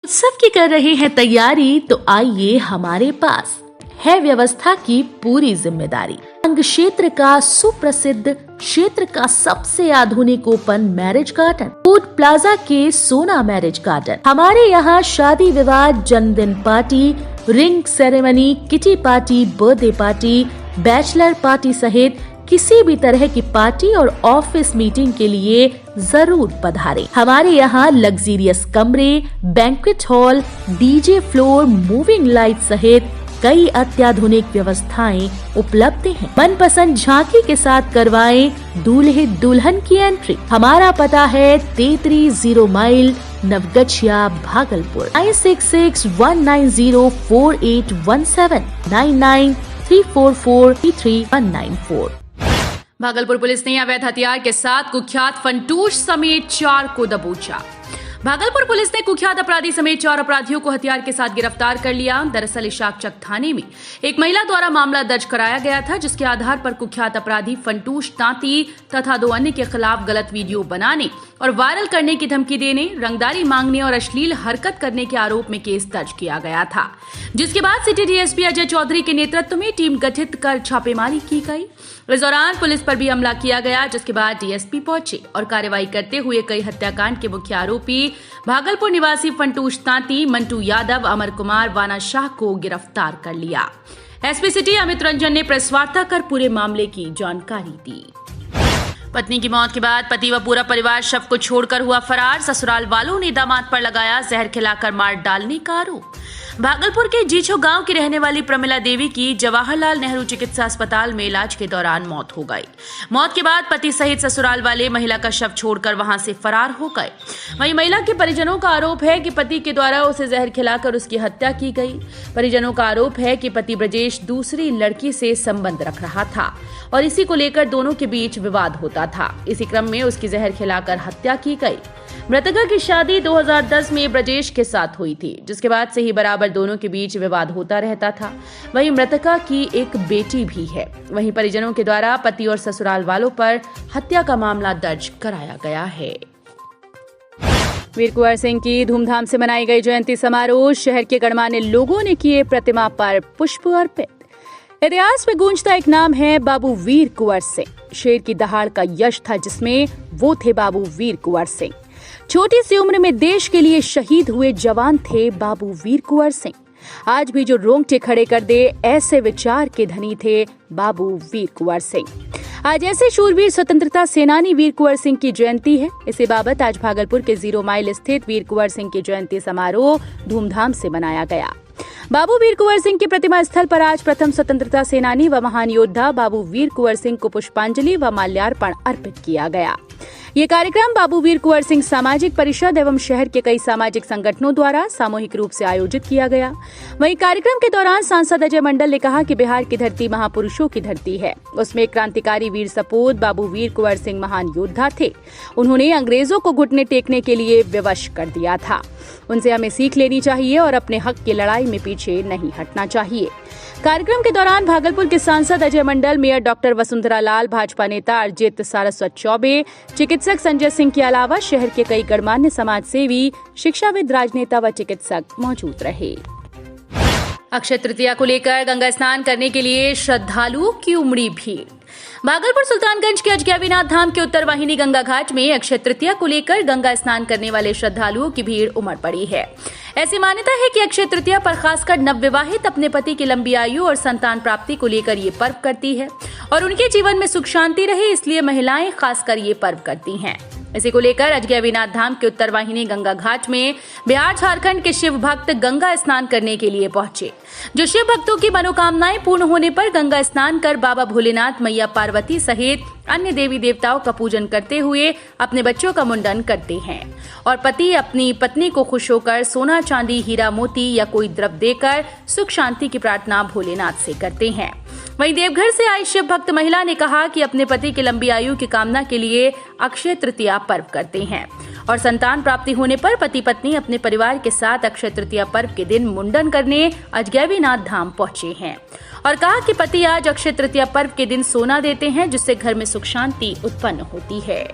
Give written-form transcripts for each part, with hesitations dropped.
उत्सव की कर रहे हैं तैयारी तो आइए हमारे पास है व्यवस्था की पूरी जिम्मेदारी। अंग क्षेत्र का सुप्रसिद्ध क्षेत्र का सबसे आधुनिक open marriage garden food plaza के सोना मैरिज गार्डन। हमारे यहाँ शादी विवाह, जन्मदिन party, ring ceremony, kitty party, birthday party, bachelor party सहित किसी भी तरह की पार्टी और ऑफिस मीटिंग के लिए जरूर पधारें। हमारे यहाँ लग्जीरियस कमरे, banquet hall, DJ floor, moving light सहित कई अत्याधुनिक व्यवस्थाएं उपलब्ध हैं। मनपसंद झांकी के साथ करवाएं दूल्हे दुल्हन की एंट्री। हमारा पता है 33 माइल नवगछिया, भागलपुर। 9661904817 9934433194। भागलपुर पुलिस ने अवैध हथियार के साथ कुख्यात फंटूश समेत 4 को दबोचा। भागलपुर पुलिस ने कुख्यात अपराधी समेत 4 अपराधियों को हथियार के साथ गिरफ्तार कर लिया। दरअसल इशाकचक थाने में एक महिला द्वारा मामला दर्ज कराया गया था, जिसके आधार पर कुख्यात अपराधी फंटूश तांती तथा 2 अन्य के खिलाफ गलत वीडियो बनाने और वायरल करने की धमकी देने, रंगदारी मांगने और अश्लील हरकत करने के आरोप में केस दर्ज किया गया था। जिसके बाद सिटी डीएसपी अजय चौधरी के नेतृत्व में टीम गठित कर छापेमारी की गई। इस दौरान पुलिस पर भी हमला किया गया, जिसके बाद डीएसपी पहुंचे और कार्रवाई करते हुए कई हत्याकांड के मुख्य आरोपी भागलपुर निवासी फंटूश तांती, मंटू यादव, अमर कुमार, वाना शाह को गिरफ्तार कर लिया। एसपी सिटी अमित रंजन ने प्रेस वार्ता कर पूरे मामले की जानकारी दी। पत्नी की मौत के बाद पति व पूरा परिवार शव को छोड़कर हुआ फरार। ससुराल वालों ने दामाद पर लगाया जहर खिलाकर मार डालने का आरोप। भागलपुर के जीछो गांव की रहने वाली प्रमिला देवी की जवाहरलाल नेहरू चिकित्सा अस्पताल में इलाज के दौरान मौत हो गई। मौत के बाद पति सहित ससुराल वाले महिला का शव छोड़कर वहां से फरार हो गए। वहीं महिला के परिजनों का आरोप है कि पति के द्वारा उसे जहर खिलाकर उसकी हत्या की गई। परिजनों का आरोप है कि पति ब्रजेश दूसरी लड़की से संबंध रख रहा था और इसी को लेकर दोनों के बीच विवाद होता था। इसी क्रम में उसकी जहर खिलाकर हत्या की गई। मृतका की शादी 2010 में ब्रजेश के साथ हुई थी, जिसके बाद से ही बराबर दोनों के बीच विवाद होता रहता था। वहीं मृतका की एक बेटी भी है। वहीं परिजनों के द्वारा पति और ससुराल वालों पर हत्या का मामला दर्ज कराया गया है। वीर कुंवर सिंह की धूमधाम से मनाई गई जयंती समारोह। शहर के गणमान्य लोगों ने किए प्रतिमा पर पुष्प अर्पित। इतिहास में गूंजता एक नाम है बाबू वीर कुंवर सिंह। शेर की दहाड़ का यश था जिसमें वो थे बाबू वीर कुंवर सिंह। छोटी सी उम्र में देश के लिए शहीद हुए जवान थे बाबू वीर कुंवर सिंह। आज भी जो रोंगटे खड़े कर दे ऐसे विचार के धनी थे बाबू वीर कुंवर सिंह। आज ऐसे शूरवीर स्वतंत्रता सेनानी वीर कुंवर सिंह की जयंती है। इसी बाबत आज भागलपुर के 0 माइल स्थित वीर कुंवर सिंह की जयंती समारोह धूमधाम से मनाया गया। बाबू वीर कुंवर सिंह के प्रतिमा स्थल पर आज प्रथम स्वतंत्रता सेनानी व महान योद्धा बाबू वीर कुंवर सिंह को पुष्पांजलि व माल्यार्पण अर्पित किया गया। ये कार्यक्रम बाबू वीर कुंवर सिंह सामाजिक परिषद एवं शहर के कई सामाजिक संगठनों द्वारा सामूहिक रूप से आयोजित किया गया। वहीं कार्यक्रम के दौरान सांसद अजय मंडल ने कहा कि बिहार की धरती महापुरुषों की धरती है। उसमें क्रांतिकारी वीर सपूत बाबू वीर कुंवर सिंह महान योद्धा थे। उन्होंने अंग्रेजों को घुटने टेकने के लिए विवश कर दिया था। उनसे हमें सीख लेनी चाहिए और अपने हक की लड़ाई में पीछे नहीं हटना चाहिए। कार्यक्रम के दौरान भागलपुर के सांसद अजय मंडल, मेयर डॉक्टर वसुंधरा लाल, भाजपा नेता अर्जित सारस्वत चौबे, चिकित्सक संजय सिंह के अलावा शहर के कई गणमान्य समाज सेवी, शिक्षाविद, राजनेता व चिकित्सक मौजूद रहे। अक्षय तृतीया को लेकर गंगा स्नान करने के लिए श्रद्धालुओं की उमड़ी भीड़। भागलपुर सुल्तानगंज के अजगैबीनाथ धाम के उत्तर वाहिनी गंगा घाट में अक्षय तृतीया को लेकर गंगा स्नान करने वाले श्रद्धालुओं की भीड़ उमड़ पड़ी है। ऐसी मान्यता है कि अक्षय तृतीया पर खासकर नवविवाहित अपने पति की लंबी आयु और संतान प्राप्ति को लेकर ये पर्व करती है और उनके जीवन में सुख शांति रहे, इसलिए महिलाएं खासकर ये पर्व करती हैं। इसी को लेकर अजगैबीनाथ धाम के उत्तर वाहिनी गंगा घाट में बिहार झारखंड के शिव भक्त गंगा स्नान करने के लिए पहुंचे। जो शिव भक्तों की मनोकामनाएं पूर्ण होने पर गंगा स्नान कर बाबा भोलेनाथ, मैया पार्वती सहित अन्य देवी देवताओं का पूजन करते हुए अपने बच्चों का मुंडन करते हैं और पति अपनी पत्नी को खुश होकर सोना, चांदी, हीरा, मोती या कोई द्रव्य देकर सुख शांति की प्रार्थना भोलेनाथ से करते हैं। वहीं देवघर से आई शिव भक्त महिला ने कहा कि अपने पति की लंबी आयु की कामना के लिए अक्षय तृतीया पर्व करते हैं और संतान प्राप्ति होने पर पति पत्नी अपने परिवार के साथ अक्षय तृतीया पर्व के दिन मुंडन करने अजगैबीनाथ धाम पहुंचे हैं और कहा कि पति आज अक्षय तृतीया पर्व के दिन सोना देते हैं, जिससे घर में सुख शांति उत्पन्न होती है।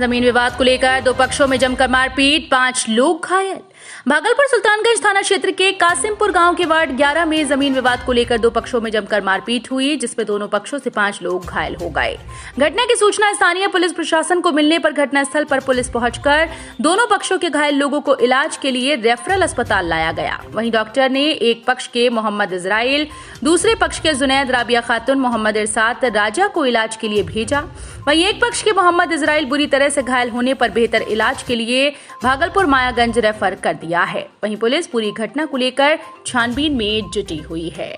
जमीन विवाद को लेकर 2 पक्षों में जमकर मारपीट, 5 लोग घायल। भागलपुर सुल्तानगंज थाना क्षेत्र के कासिमपुर गांव के वार्ड 11 में जमीन विवाद को लेकर दो पक्षों में जमकर मारपीट हुई, जिसमें दोनों पक्षों से 5 लोग घायल हो गए। घटना की सूचना स्थानीय पुलिस प्रशासन को मिलने पर घटनास्थल पर पुलिस पहुंचकर दोनों पक्षों के घायल लोगों को इलाज के लिए रेफरल अस्पताल लाया गया। वहीं डॉक्टर ने एक पक्ष के मोहम्मद इजराइल, दूसरे पक्ष के जुनैद, राबिया खातून, मोहम्मद इरसात, राजा को इलाज के लिए भेजा। वहीं एक पक्ष के मोहम्मद इजराइल बुरी तरह से घायल होने पर बेहतर इलाज के लिए भागलपुर मायागंज रेफर कर दिया है। वहीं पुलिस पूरी घटना को लेकर छानबीन में जुटी हुई है।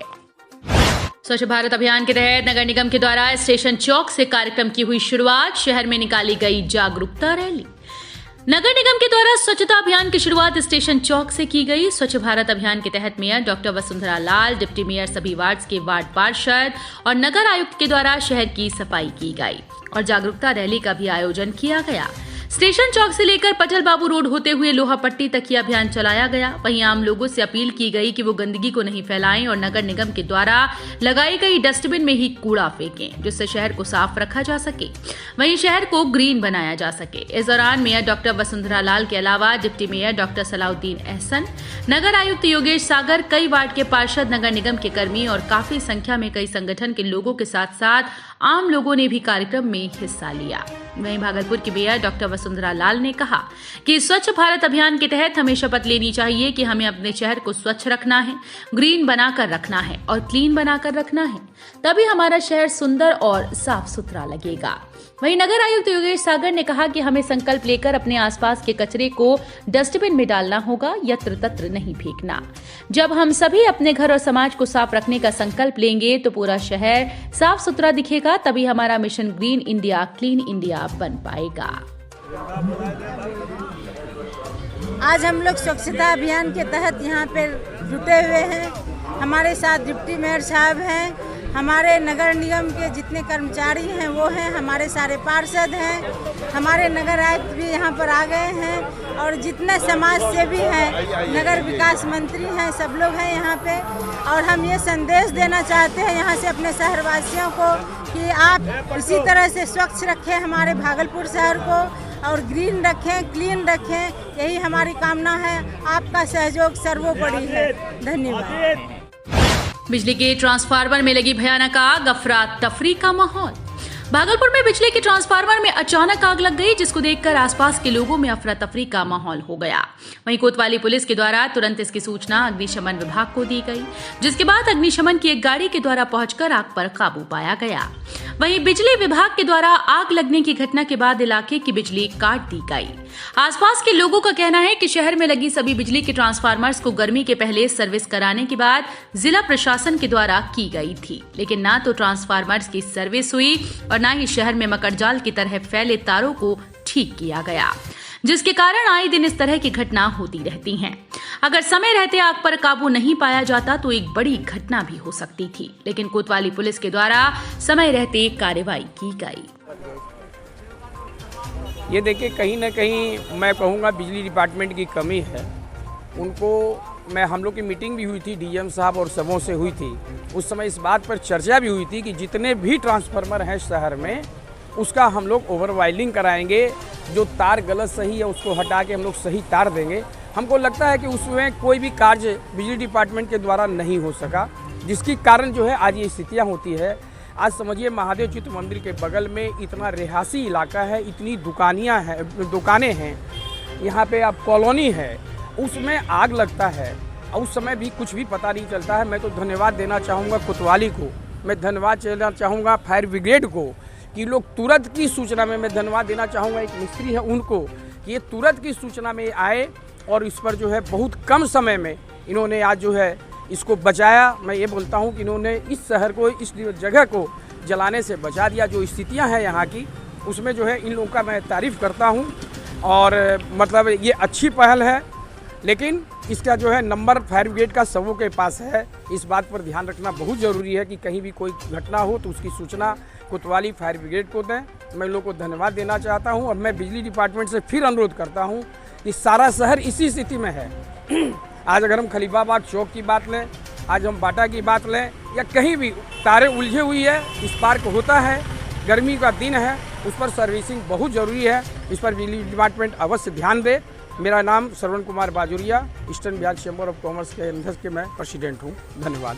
स्वच्छ भारत अभियान के तहत नगर निगम के द्वारा स्टेशन चौक से कार्यक्रम की हुई शुरुआत। शहर में निकाली गई जागरूकता रैली। नगर निगम के द्वारा स्वच्छता अभियान की शुरुआत स्टेशन चौक से की गई। स्वच्छ भारत अभियान के तहत मेयर डॉक्टर वसुंधरा लाल, डिप्टी मेयर, सभी वार्ड्स के वार्ड पार्षद और नगर आयुक्त के द्वारा शहर की सफाई की गई और जागरूकता रैली का भी आयोजन किया गया। स्टेशन चौक से लेकर पटेल बाबू रोड होते हुए लोहा पट्टी तक यह अभियान चलाया गया। वहीं आम लोगों से अपील की गई कि वो गंदगी को नहीं फैलाएं और नगर निगम के द्वारा लगाई गई डस्टबिन में ही कूड़ा फेंकें, जिससे शहर को साफ रखा जा सके, वहीं शहर को ग्रीन बनाया जा सके। इस दौरान मेयर डॉक्टर वसुंधरा लाल के अलावा deputy mayor doctor Salauddin Ehsan, नगर आयुक्त योगेश सागर, कई वार्ड के पार्षद, नगर निगम के कर्मी और काफी संख्या में कई संगठन के लोगों के साथ साथ आम लोगों ने भी कार्यक्रम में हिस्सा लिया। वहीं भागलपुर की मेयर डॉक्टर वसुंधरा लाल ने कहा कि स्वच्छ भारत अभियान के तहत हमें शपथ लेनी चाहिए कि हमें अपने शहर को स्वच्छ रखना है, ग्रीन बनाकर रखना है और क्लीन बनाकर रखना है, तभी हमारा शहर सुंदर और साफ सुथरा लगेगा। वहीं नगर आयुक्त योगेश सागर ने कहा कि हमें संकल्प लेकर अपने आसपास के कचरे को डस्टबिन में डालना होगा, यत्र तत्र नहीं फेंकना। जब हम सभी अपने घर और समाज को साफ रखने का संकल्प लेंगे तो पूरा शहर साफ सुथरा दिखेगा, तभी हमारा mission green India, clean India बन पाएगा। आज हम लोग स्वच्छता अभियान के तहत यहाँ पे जुटे हुए हैं। हमारे साथ डिप्टी मेयर साहब हैं, हमारे नगर निगम के जितने कर्मचारी हैं वो हैं, हमारे सारे पार्षद हैं, हमारे नगर आयुक्त भी यहाँ पर आ गए हैं और जितने समाज सेवी हैं, नगर विकास मंत्री हैं, सब लोग हैं यहाँ पे। और हम ये संदेश देना चाहते हैं यहाँ से अपने शहरवासियों को कि आप इसी तरह से स्वच्छ रखें हमारे भागलपुर शहर को और ग्रीन रखें, क्लीन रखें, यही हमारी कामना है। आपका सहयोग सर्वोपरि है। धन्यवाद। बिजली के ट्रांसफार्मर में लगी भयानक आग, अफरा तफरी का माहौल। भागलपुर में बिजली के ट्रांसफार्मर में अचानक आग लग गई, जिसको देखकर आसपास के लोगों में अफरा तफरी का माहौल हो गया। वहीं कोतवाली पुलिस के द्वारा तुरंत इसकी सूचना अग्निशमन विभाग को दी गई, जिसके बाद अग्निशमन की एक गाड़ी के द्वारा पहुंचकर आग पर काबू पाया गया। वहीं बिजली विभाग के द्वारा आग लगने की घटना के बाद इलाके की बिजली काट दी गई। आसपास के लोगों का कहना है कि शहर में लगी सभी बिजली के ट्रांसफार्मर्स को गर्मी के पहले सर्विस कराने के बाद जिला प्रशासन के द्वारा की गई थी, लेकिन ना तो ट्रांसफार्मर्स की सर्विस हुई और ना ही शहर में मकड़जाल की तरह फैले तारों को ठीक किया गया, जिसके कारण आए दिन इस तरह की घटना होती रहती हैं। अगर समय रहते आग पर काबू नहीं पाया जाता तो एक बड़ी घटना भी हो सकती थी, लेकिन कोतवाली पुलिस के द्वारा समय रहते कार्रवाई की गई। ये देखिए, कहीं ना कहीं मैं कहूँगा बिजली डिपार्टमेंट की कमी है। उनको हम लोग की मीटिंग भी हुई थी, डीएम साहब और सबों से हुई थी। उस समय इस बात पर चर्चा भी हुई थी कि जितने भी ट्रांसफार्मर हैं शहर में उसका हम लोग ओवरवायरिंग कराएंगे, जो तार गलत सही है उसको हटा के हम लोग सही तार देंगे। हमको लगता है कि उसमें कोई भी कार्य बिजली डिपार्टमेंट के द्वारा नहीं हो सका, जिसकी कारण जो है आज ये स्थितियाँ होती है। आज समझिए महादेव चित्त मंदिर के बगल में इतना रिहायशी इलाका है, इतनी दुकानें हैं, यहाँ पे अब कॉलोनी है, उसमें आग लगता है और उस समय भी कुछ भी पता नहीं चलता है। मैं तो धन्यवाद देना चाहूँगा कोतवाली को, मैं धन्यवाद देना चाहूँगा फायर ब्रिगेड को कि लोग तुरंत की सूचना में, मैं धन्यवाद देना चाहूँगा एक मिस्त्री है उनको कि ये तुरंत की सूचना में आए और इस पर जो है बहुत कम समय में इन्होंने आज जो है इसको बचाया। मैं ये बोलता हूँ कि इन्होंने इस शहर को, इस जगह को जलाने से बचा दिया। जो स्थितियाँ हैं यहाँ की उसमें जो है इन लोगों का मैं तारीफ़ करता हूँ और मतलब ये अच्छी पहल है, लेकिन इसका जो है नंबर फायर ब्रिगेड का सबों के पास है। इस बात पर ध्यान रखना बहुत ज़रूरी है कि कहीं भी कोई घटना हो तो उसकी सूचना कोतवाली फायर ब्रिगेड को दें। मैं इन लोगों को धन्यवाद देना चाहता हूं और मैं बिजली डिपार्टमेंट से फिर अनुरोध करता हूं कि सारा शहर इसी स्थिति में है। आज अगर हम खलीफाबाद चौक की बात लें, आज हम बाटा की बात लें, या कहीं भी तारें उलझे हुई है, स्पार्क होता है, गर्मी का दिन है, उस पर सर्विसिंग बहुत ज़रूरी है। इस पर बिजली डिपार्टमेंट अवश्य ध्यान दे मेरा नाम Shravan Kumar Bajuria, Eastern Bihar Chamber of Commerce के अंदर के मैं प्रेसिडेंट हूँ। धन्यवाद।